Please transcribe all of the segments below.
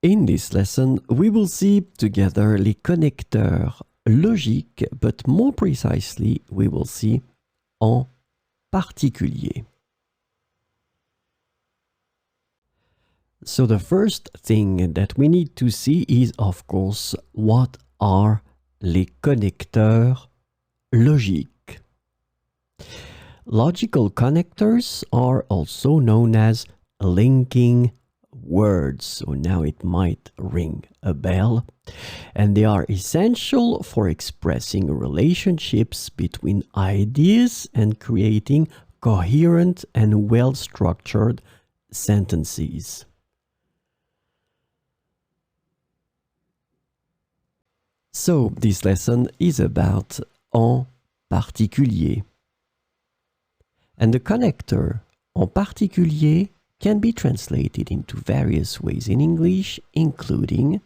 In this lesson, we will see together les connecteurs logiques, but more precisely, we will see en particulier. So the first thing that we need to see is, of course, what are les connecteurs logiques. Logical connectors are also known as linking words. So now it might ring a bell. And they are essential for expressing relationships between ideas and creating coherent and well-structured sentences. So this lesson is about en particulier. And the connector en particulier can be translated into various ways in English, including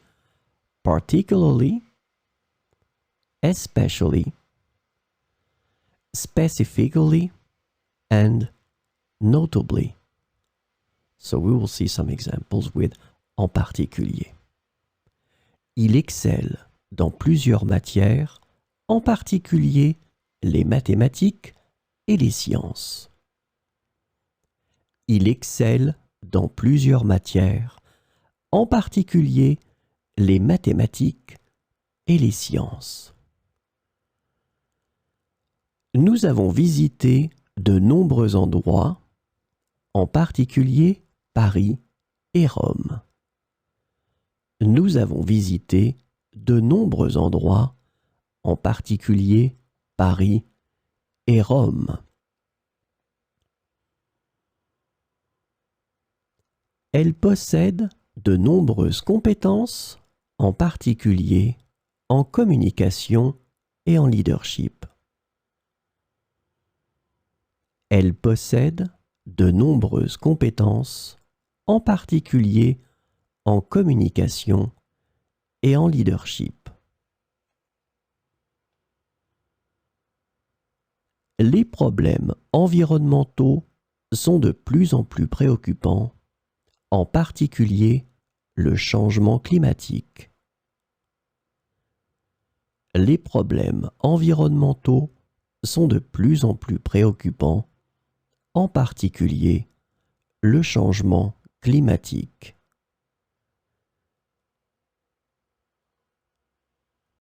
particularly, especially, specifically, and notably. So we will see some examples with en particulier. Il excelle dans plusieurs matières, en particulier les mathématiques et les sciences. Il excelle dans plusieurs matières, en particulier les mathématiques et les sciences. Nous avons visité de nombreux endroits, en particulier Paris et Rome. Nous avons visité de nombreux endroits, en particulier Paris et Rome. Elle possède de nombreuses compétences, en particulier en communication et en leadership. Elle possède de nombreuses compétences, en particulier en communication et en leadership. Les problèmes environnementaux sont de plus en plus préoccupants, en particulier le changement climatique. Les problèmes environnementaux sont de plus en plus préoccupants, en particulier le changement climatique.